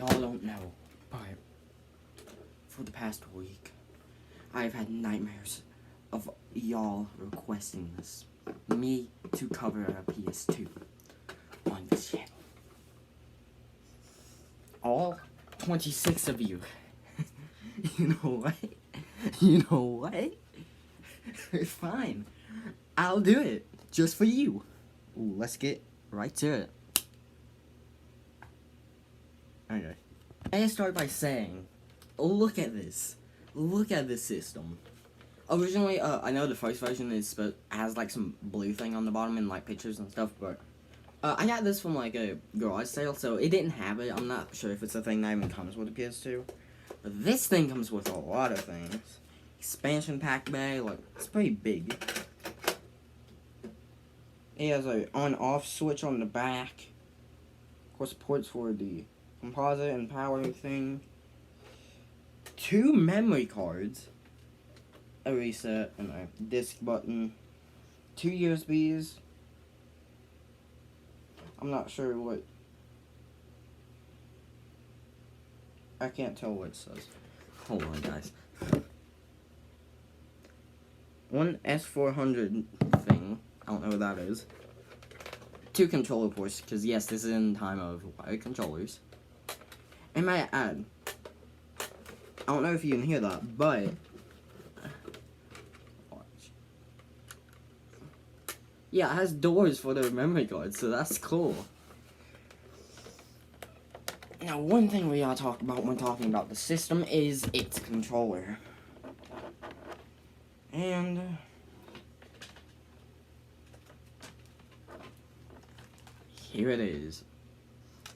y'all don't know, but for the past week, I've had nightmares of y'all requesting this. Me to cover a PS2 on this channel. All 26 of you. You know what? You know what? Fine. I'll do it. Just for you. Ooh, let's get right to it. Okay. I start by saying, look at this. Look at this system. Originally, I know the first version has like some blue thing on the bottom and like pictures and stuff, but I got this from like a garage sale, so it didn't have it. I'm not sure if it's a thing that even comes with a PS2. But this thing comes with a lot of things. Expansion pack bay, like, it's pretty big. It has a on-off switch on the back. Of course, ports for the composite and power thing. 2 memory cards. A reset and a disc button. 2 USBs. I'm not sure what... I can't tell what it says. Hold on, guys. One S400 thing. I don't know what that is. 2 controller ports, because yes, this is in time of wired controllers. And may I add, I don't know if you can hear that, but... yeah, it has doors for the memory cards, so that's cool. Now, one thing we gotta talk about when talking about the system is its controller. And... here it is.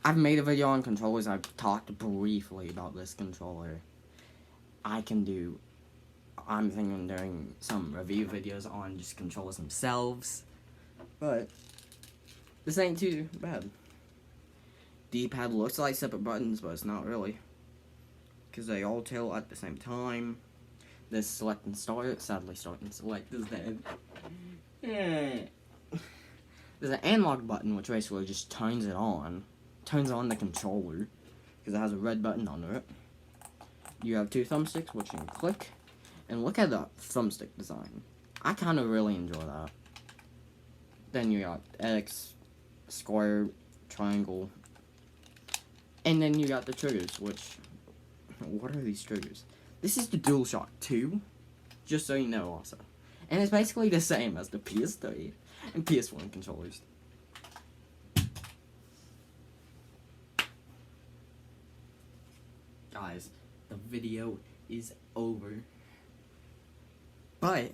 I've made a video on controllers. I've talked briefly about this controller. I'm thinking of doing some review videos on just controllers themselves. But this ain't too bad. D-pad looks like separate buttons, but it's not really. Because they all tilt at the same time. This select and start. Sadly, start and select is dead. There's an analog button, which basically just turns it on. Turns on the controller. Because it has a red button under it. You have 2 thumbsticks, which you can click. And look at the thumbstick design. I kind of really enjoy that. Then you got X, square, triangle. And then you got the triggers, which... what are these triggers? This is the DualShock 2. Just so you know also. And it's basically the same as the PS3 and PS1 controllers. Guys, the video is over. But,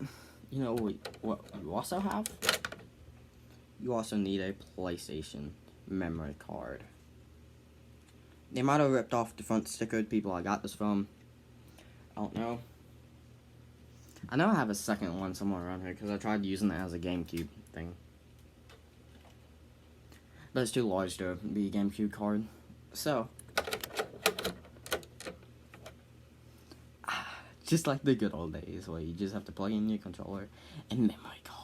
you know what you also have? You also need a PlayStation memory card. They might have ripped off the front sticker of the people I got this from. I don't know. I know I have a second one somewhere around here because I tried using it as a GameCube thing. But it's too large to be a GameCube card. So, just like the good old days where you just have to plug in your controller and memory card.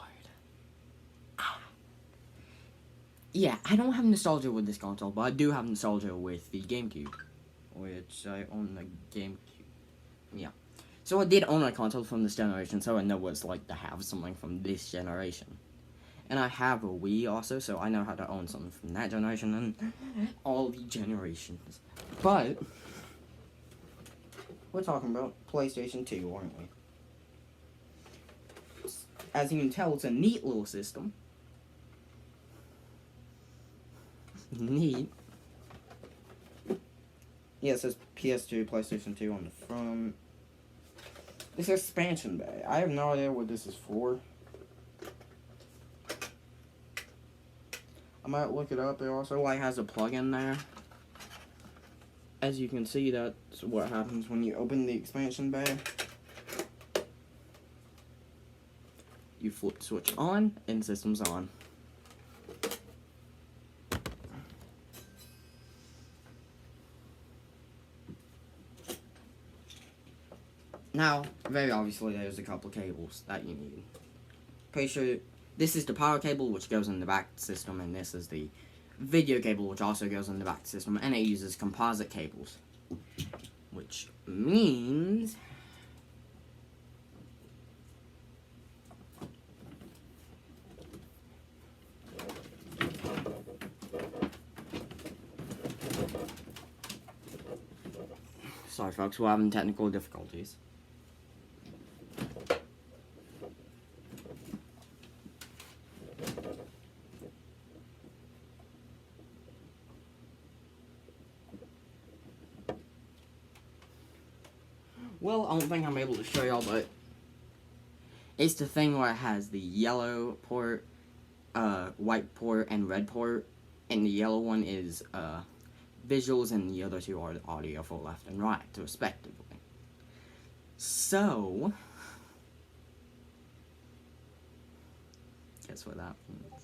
Yeah, I don't have nostalgia with this console, but I do have nostalgia with the GameCube, which I own the GameCube. Yeah. So I did own a console from this generation, so I know what it's like to have something from this generation. And I have a Wii also, so I know how to own something from that generation and all the generations. But we're talking about PlayStation 2, aren't we? As you can tell, it's a neat little system. Neat. Yeah, it says PS2, PlayStation 2 on the front. This expansion bay. I have no idea what this is for. I might look it up. It also like has a plug-in there. As you can see, that's what happens when you open the expansion bay. You flip switch on, and system's on. Now, very obviously, there's a couple cables that you need. Pretty sure this is the power cable, which goes in the back system, and this is the video cable, which also goes in the back system, and it uses composite cables, which means sorry folks, we're having technical difficulties. Well, I don't think I'm able to show y'all, but it's the thing where it has the yellow port, white port, and red port, and the yellow one is visuals, and the other two are the audio for left and right, respectively. So, guess what that means?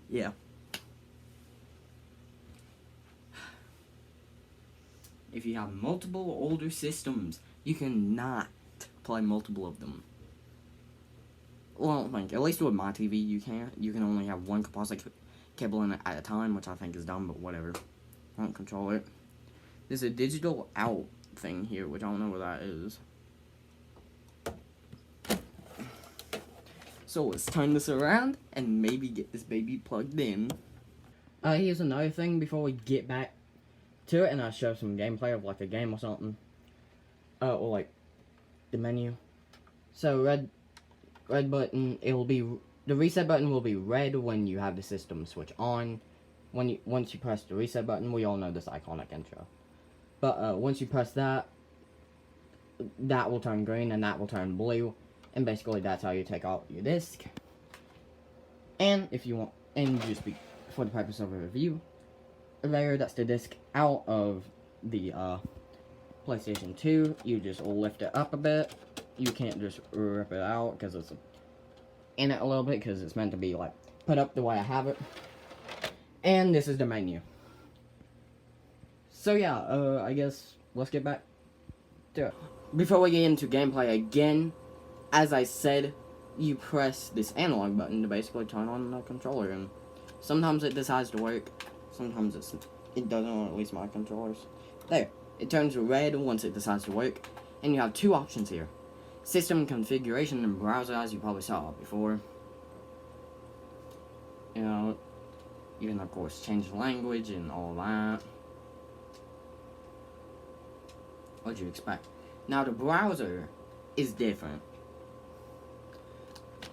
Yeah. If you have multiple older systems, you cannot play multiple of them. Well, I don't think. At least with my TV, you can't. You can only have one composite cable in it at a time, which I think is dumb, but whatever. I don't control it. There's a digital out thing here, which I don't know what that is. So let's turn this around and maybe get this baby plugged in. Here's another thing before we get back to it, and I'll show some gameplay of like a game or something. Or like the menu. So red button, the reset button will be red when you have the system switch on. Once you press the reset button, we all know this iconic intro. But once you press that, that will turn green and that will turn blue, and basically that's how you take out your disc. And if you want, and just for the purpose of a review, there, that's the disc out of the PlayStation 2. You just lift it up a bit. You can't just rip it out because it's in it a little bit, because it's meant to be like put up the way I have it. And this is the menu. So yeah, I guess let's get back to it. Before we get into gameplay again, as I said, you press this analog button to basically turn on the controller, and sometimes it decides to work, sometimes it doesn't, or at least my controllers. There, it turns red once it decides to work, and you have two options here. System configuration and browser, as you probably saw before. You know, you can of course change the language and all that. What'd you expect? Now the browser is different.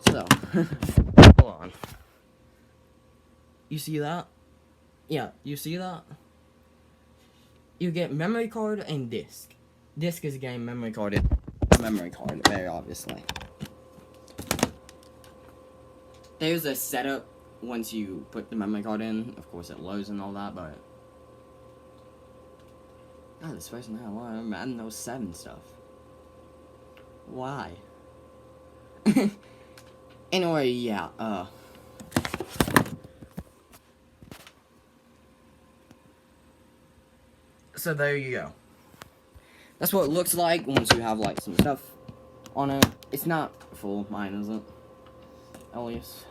So, hold on. You see that? Yeah, you see that? You get memory card and disc. Disc is game, memory card is memory card, very obviously. There's a setup once you put the memory card in. Of course it loads and all that, but God, this person had a lot of Madden 07 stuff. Why? Anyway, yeah, so there you go. That's what it looks like once you have like some stuff on it. It's not full, mine isn't. Elias.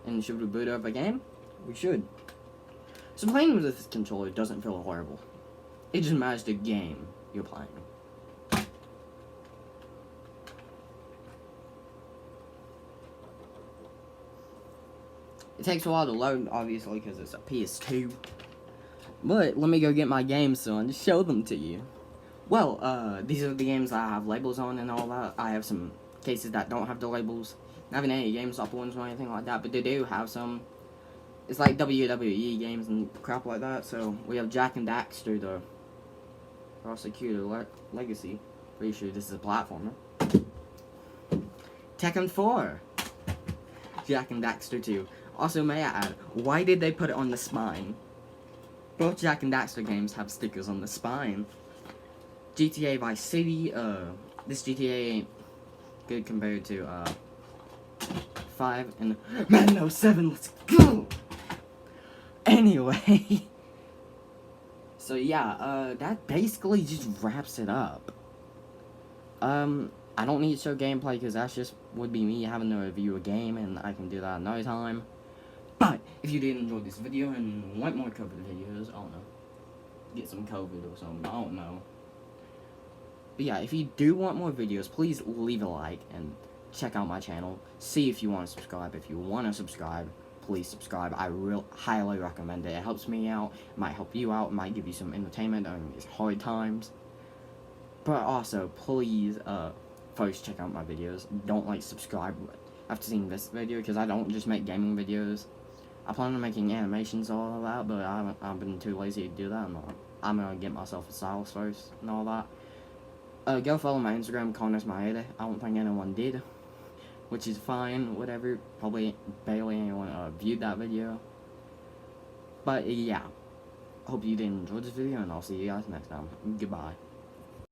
And should we boot up a game? We should. So playing with this controller doesn't feel horrible. It just matters the game you're playing. It takes a while to load, obviously, because it's a PS2. But let me go get my games, so and just show them to you. Well, these are the games that I have labels on and all that. I have some cases that don't have the labels. Not having any GameStop ones or anything like that, but they do have some. It's like WWE games and crap like that. So we have Jack and Daxter, the Prosecutor Legacy. Pretty sure this is a platformer. Tekken 4. Jack and Daxter 2. Also, may I add, why did they put it on the spine? Both Jack and Daxter games have stickers on the spine. GTA Vice City, this GTA ain't good compared to, 5 and Madden 07, let's go! Anyway, so yeah, that basically just wraps it up. I I don't need to show gameplay because that's just would be me having to review a game, and I can do that another time. But if you did enjoy this video and want more COVID videos, I don't know, get some COVID or something, I don't know. But yeah, if you do want more videos, please leave a like and check out my channel. See if you want to subscribe. If you want to subscribe, please subscribe. I highly recommend it. It helps me out. It might help you out. It might give you some entertainment during these hard times. But also, please, first check out my videos. Don't subscribe after seeing this video, because I don't just make gaming videos. I plan on making animations and all of that, but I've been too lazy to do that. I'm gonna get myself a stylus first and all that. Go follow my Instagram, Connors Maeda. I don't think anyone did, which is fine, whatever. Probably barely anyone viewed that video. But yeah, hope you did enjoy this video, and I'll see you guys next time. Goodbye.